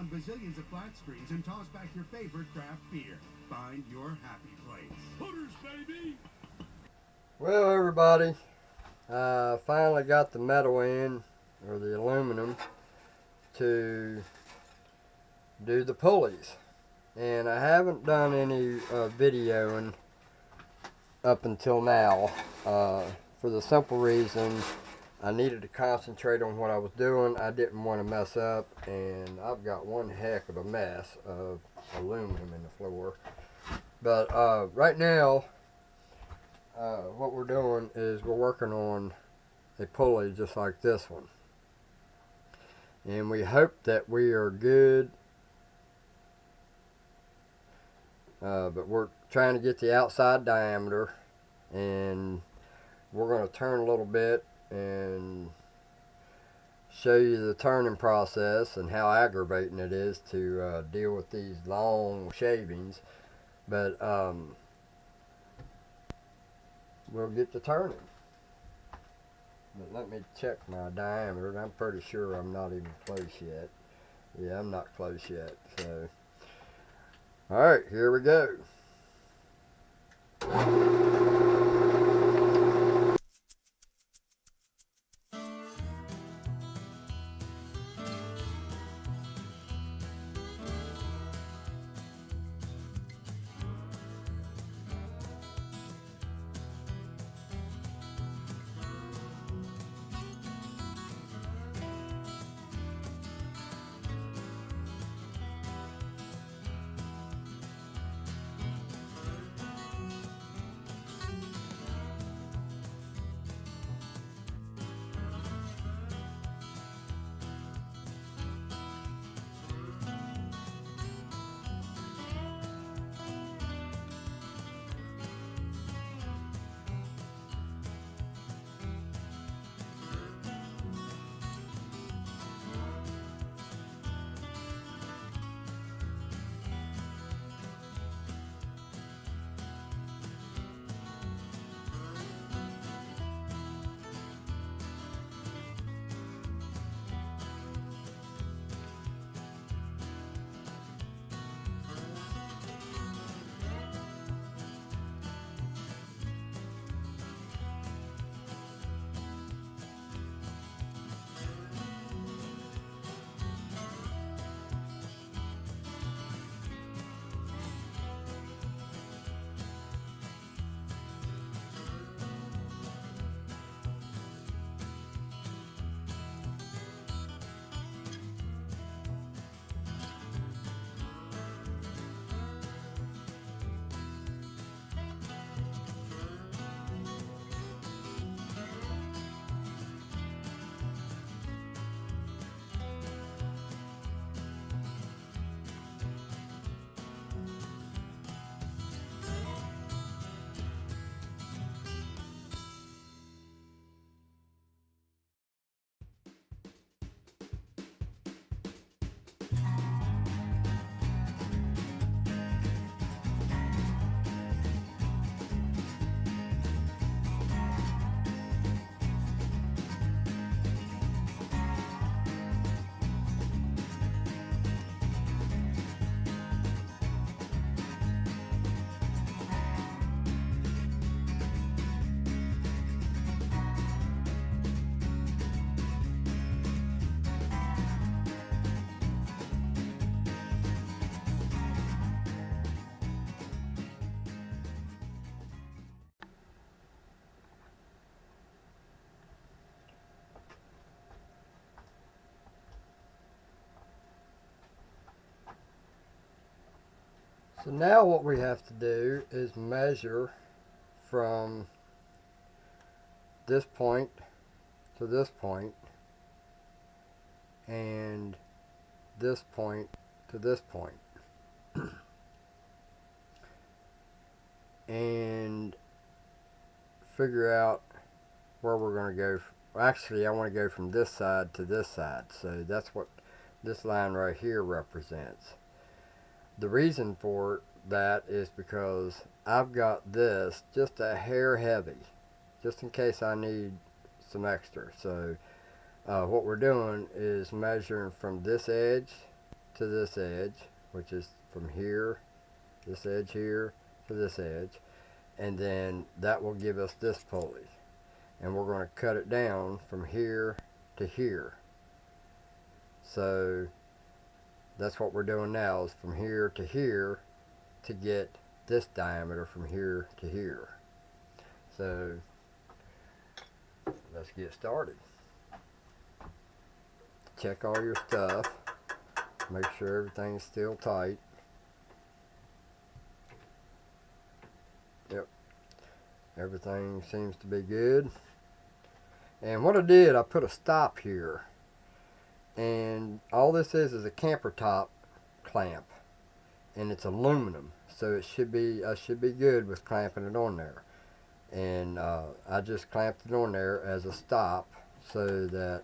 on bazillions of flat screens and toss back your favorite craft beer. Find your happy place. Hooters, baby! Well, everybody, I finally got the metal in, or the aluminum, to do the pulleys. And I haven't done any videoing up until now, for the simple reason I needed to concentrate on what I was doing. I didn't want to mess up, and I've got one heck of a mess of aluminum in the floor. But right now, what we're doing is we're working on a pulley just like this one. And we hope that we are good, but we're trying to get the outside diameter, and we're going to turn a little bit and show you the turning process and how aggravating it is to deal with these long shavings. But we'll get to turning. But let me check my diameter. I'm pretty sure I'm not even close yet. Yeah, I'm not close yet. So, alright, here we go. So now what we have to do is measure from this point to this point, and this point to this point. And figure out where we're going to go. Actually, I want to go from this side to this side. So that's what this line right here represents. The reason for that is because I've got this just a hair heavy, just in case I need some extra. So what we're doing is measuring from this edge to this edge, which is from here, this edge here to this edge, and then that will give us this pulley. And we're going to cut it down from here to here. So that's what we're doing now, is from here to here to get this diameter from here to here. So let's get started. Check all your stuff. Make sure everything's still tight. Yep. Everything seems to be good. And what I did, I put a stop here. And all this is a camper top clamp. And it's aluminum. So it should be, I should be good with clamping it on there. And I just clamped it on there as a stop, so that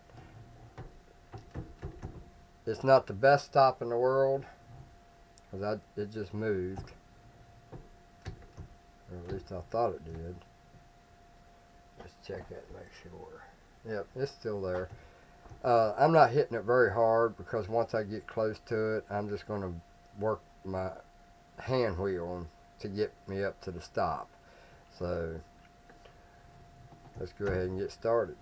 it's not the best stop in the world, because it just moved, or at least I thought it did. Let's check that and make sure. Yep, it's still there. I'm not hitting it very hard, because once I get close to it, I'm just going to work my hand wheel to get me up to the stop. So let's go ahead and get started.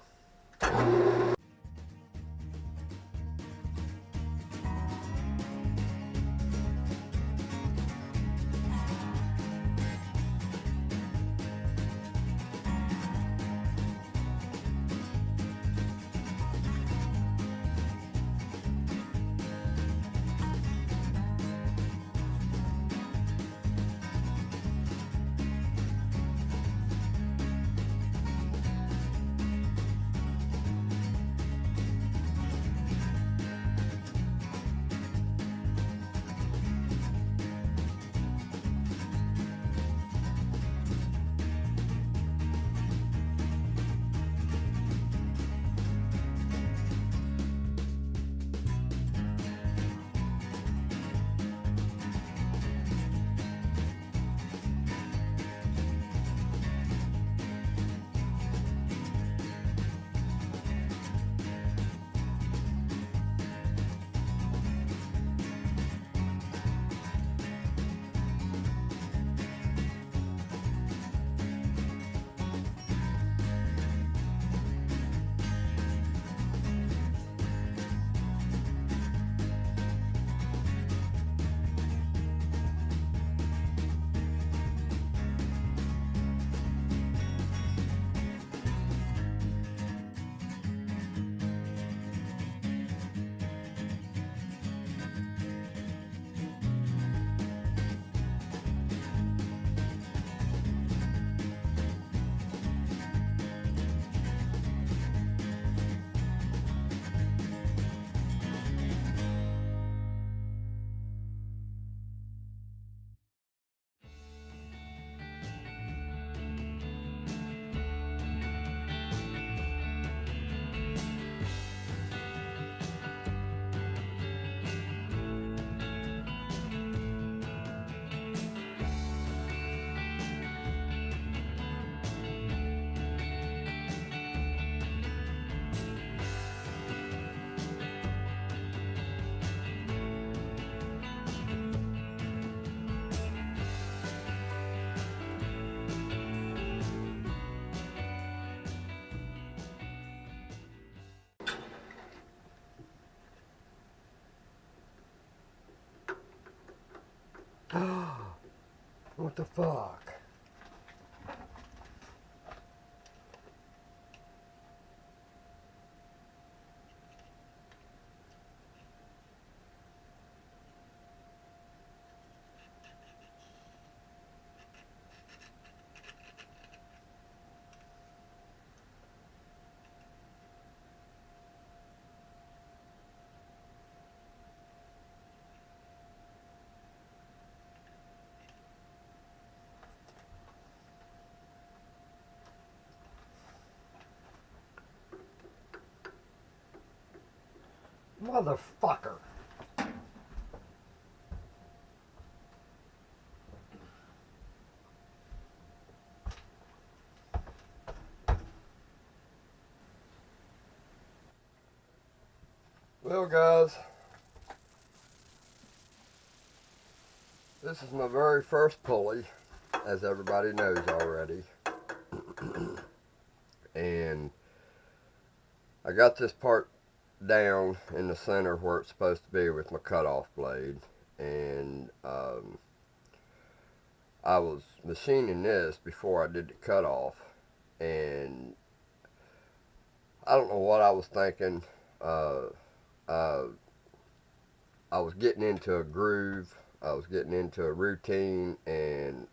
What the fuck? Motherfucker. Well, guys, This is my very first pulley, as everybody knows already. And I got this part down in the center where it's supposed to be with my cutoff blade. And I was machining this before I did the cutoff. And I don't know what I was thinking. I was getting into a groove. I was getting into a routine, and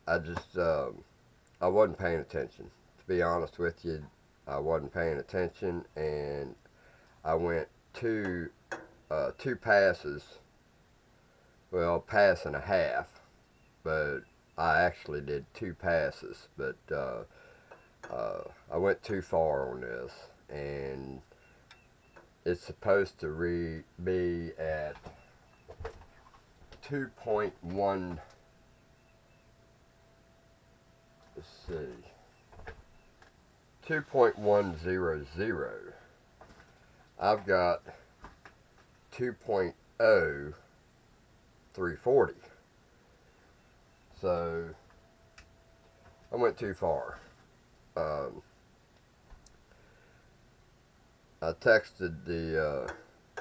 I just, I wasn't paying attention. To be honest with you, I wasn't paying attention, and I went two passes, well, pass and a half, but I actually did 2 passes, but I went too far on this, and it's supposed to be at 2.1, let's see, 2.100. I've got 2.0340. So I went too far. I texted the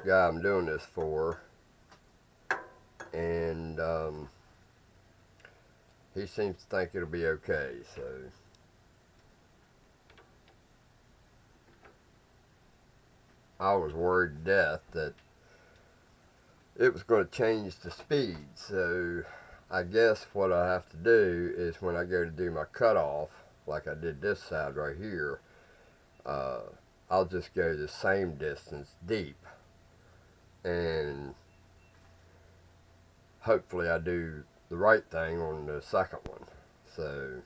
guy I'm doing this for, and he seems to think it'll be okay, so I was worried to death that it was going to change the speed. So I guess what I have to do is when I go to do my cutoff, like I did this side right here, I'll just go the same distance deep, and hopefully I do the right thing on the second one. So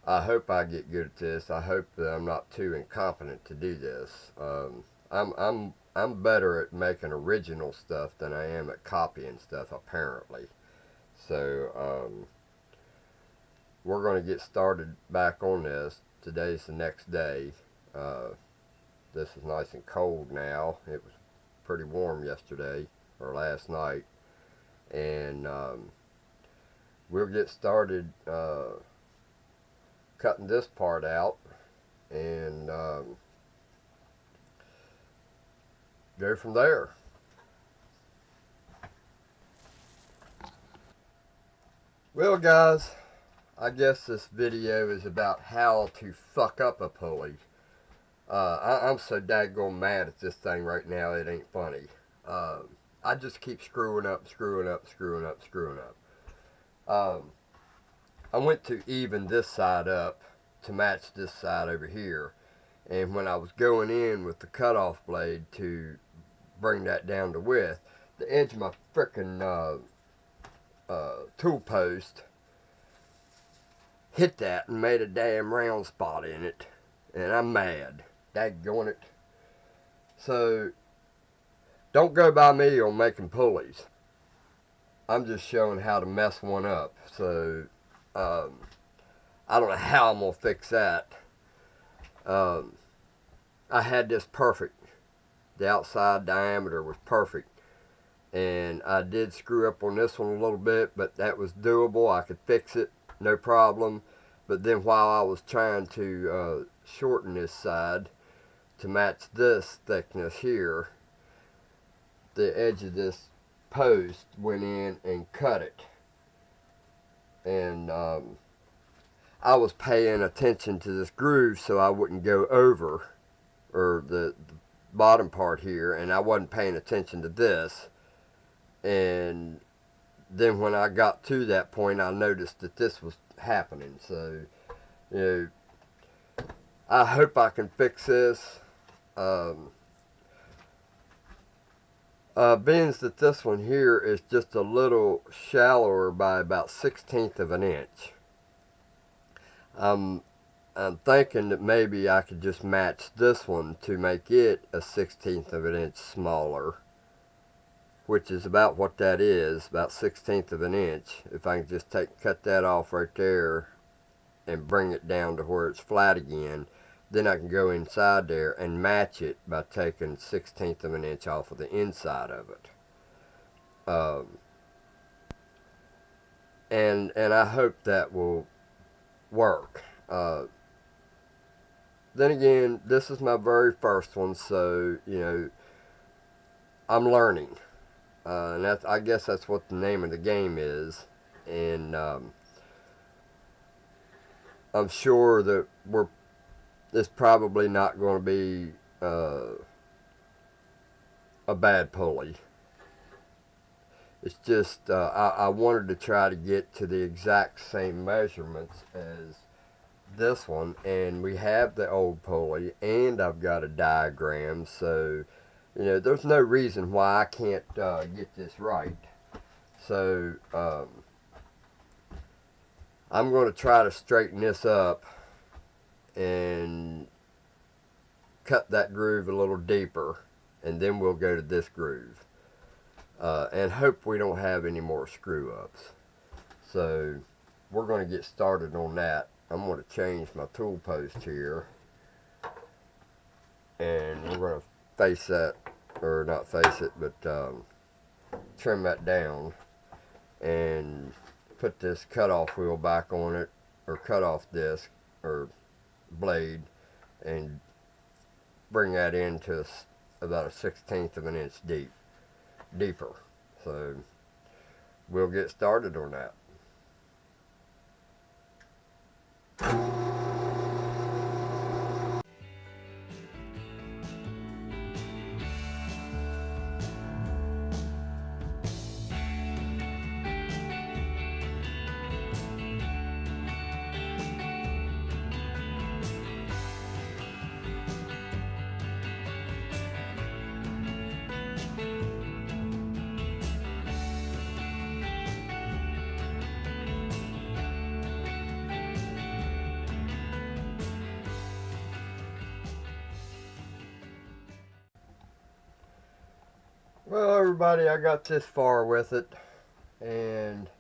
I hope I get good at this. I hope that I'm not too incompetent to do this. I'm better at making original stuff than I am at copying stuff, apparently. So we're going to get started back on this. Today's the next day. This is nice and cold now. It was pretty warm yesterday or last night, and we'll get started cutting this part out and go from there. Well, guys, I guess this video is about how to fuck up a pulley. I'm so daggone mad at this thing right now, it ain't funny. I just keep screwing up. I went to even this side up to match this side over here, and when I was going in with the cutoff blade to bring that down to width, the edge of my frickin' tool post hit that and made a damn round spot in it, and I'm mad. Daggone it. So don't go by me on making pulleys. I'm just showing how to mess one up. So I don't know how I'm gonna fix that. I had this perfect. The outside diameter was perfect, and I did screw up on this one a little bit, but that was doable. I could fix it, no problem. But then while I was trying to shorten this side to match this thickness here, the edge of this post went in and cut it. And I was paying attention to this groove so I wouldn't go over, or the bottom part here, and I wasn't paying attention to this. And then when I got to that point, I noticed that this was happening. So, you know, I hope I can fix this. Being that this one here is just a little shallower by about 1/16 of an inch, I'm thinking that maybe I could just match this one to make it a 1/16 of an inch smaller, which is about what that is, about 1/16 of an inch. If I can just cut that off right there and bring it down to where it's flat again, then I can go inside there and match it by taking 1/16 of an inch off of the inside of it. Um, and I hope that will work. Then again, this is my very first one, so I'm learning, and I guess that's what the name of the game is. And I'm sure that it's probably not going to be a bad pulley. It's just I wanted to try to get to the exact same measurements as this one, and we have the old pulley, and I've got a diagram, so there's no reason why I can't get this right. So I'm going to try to straighten this up and cut that groove a little deeper, and then we'll go to this groove, and hope we don't have any more screw ups. So we're going to get started on that. I'm going to change my tool post here, and we're going to face that, or not face it, but trim that down and put this cutoff wheel back on it, or cutoff disc or blade, and bring that into about a 1/16 of an inch deeper. So we'll get started on that. Well, everybody, I got this far with it, and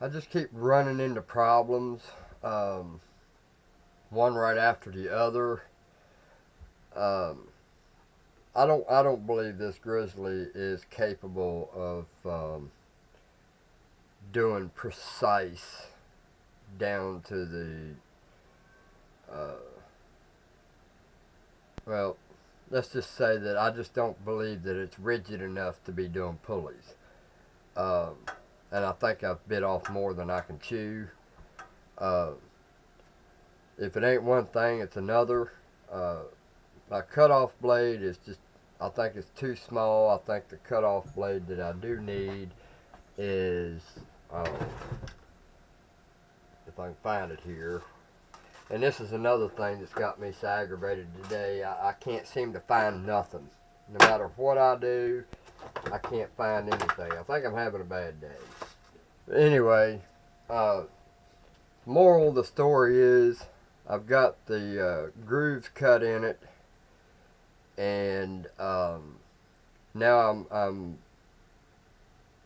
I just keep running into problems, one right after the other. I don't believe this Grizzly is capable of doing precise down to the well, let's just say that I just don't believe that it's rigid enough to be doing pulleys. And I think I've bit off more than I can chew. If it ain't one thing, it's another. My cutoff blade is just, I think it's too small. I think the cutoff blade that I do need is, if I can find it here. And this is another thing that's got me so aggravated today. I can't seem to find nothing. No matter what I do, I can't find anything. I think I'm having a bad day. But anyway, moral of the story is I've got the grooves cut in it, and now I'm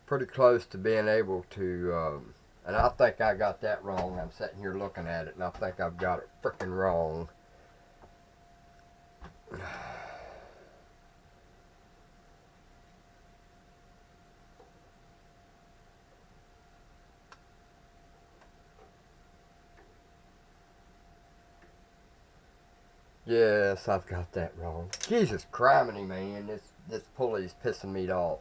pretty close to being able to, and I think I got that wrong. I'm sitting here looking at it, and I think I've got it freaking wrong. Yes, I've got that wrong. Jesus criminy, man. This pulley's pissing me off.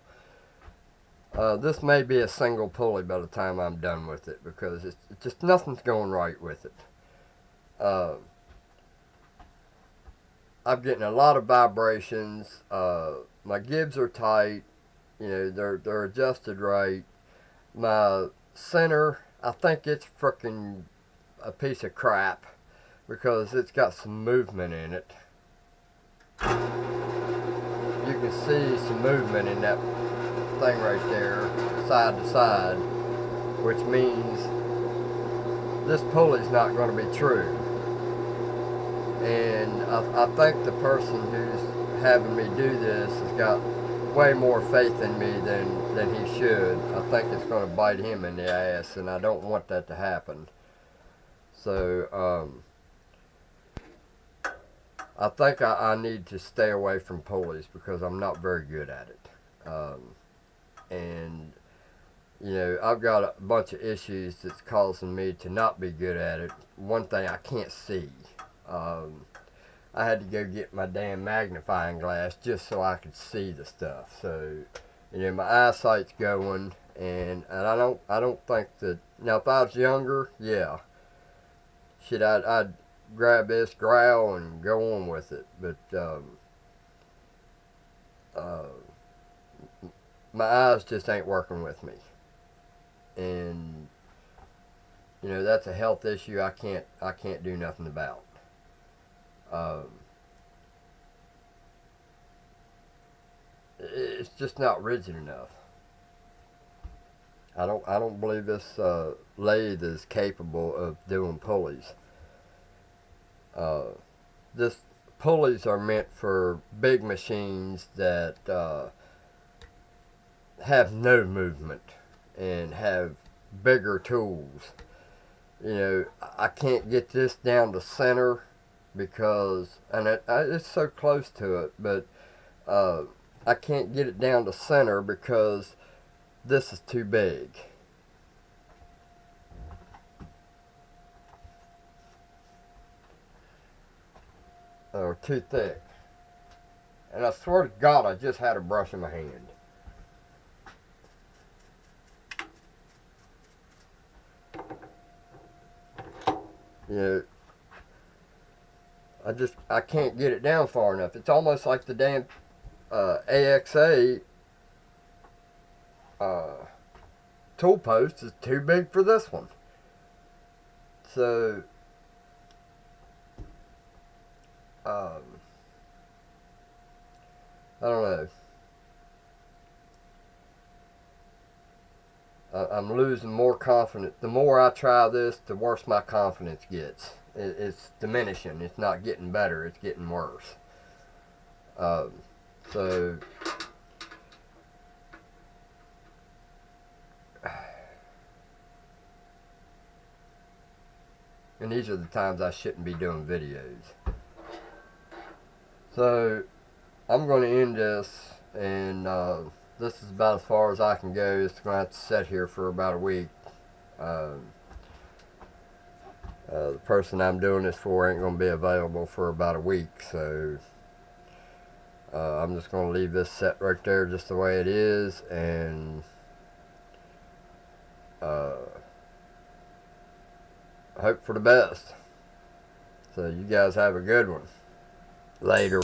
This may be a single pulley by the time I'm done with it, because it's just nothing's going right with it. I'm getting a lot of vibrations. My gibs are tight. They're adjusted right. My center, I think it's frickin' a piece of crap, because it's got some movement in it. You can see some movement in that thing right there, side to side, which means this pulley's not going to be true. And I think the person who's having me do this has got way more faith in me than he should. I think it's going to bite him in the ass, and I don't want that to happen. So I think I need to stay away from pulleys, because I'm not very good at it. and you know, I've got a bunch of issues that's causing me to not be good at it. One thing, I can't see. I had to go get my damn magnifying glass just so I could see the stuff. So, you know, my eyesight's going, and I don't think that, now if I was younger, yeah, shit, I'd grab this growl and go on with it. But my eyes just ain't working with me, and you know, that's a health issue I can't do nothing about. It's just not rigid enough. I don't believe this lathe is capable of doing pulleys. This pulleys are meant for big machines that have no movement and have bigger tools. You know, I can't get this down to center because, and it's so close to it, but I can't get it down to center because this is too big. Or too thick. And I swear to God, I just had a brush in my hand. You know, I can't get it down far enough. It's almost like the damn AXA tool post is too big for this one. So I don't know. I'm losing more confidence. The more I try this, the worse my confidence gets. It's diminishing. It's not getting better. It's getting worse. So and these are the times I shouldn't be doing videos. So I'm going to end this, and this is about as far as I can go. It's going to have to sit here for about a week. The person I'm doing this for ain't going to be available for about a week, so I'm just going to leave this set right there just the way it is, and hope for the best. So you guys have a good one. Later.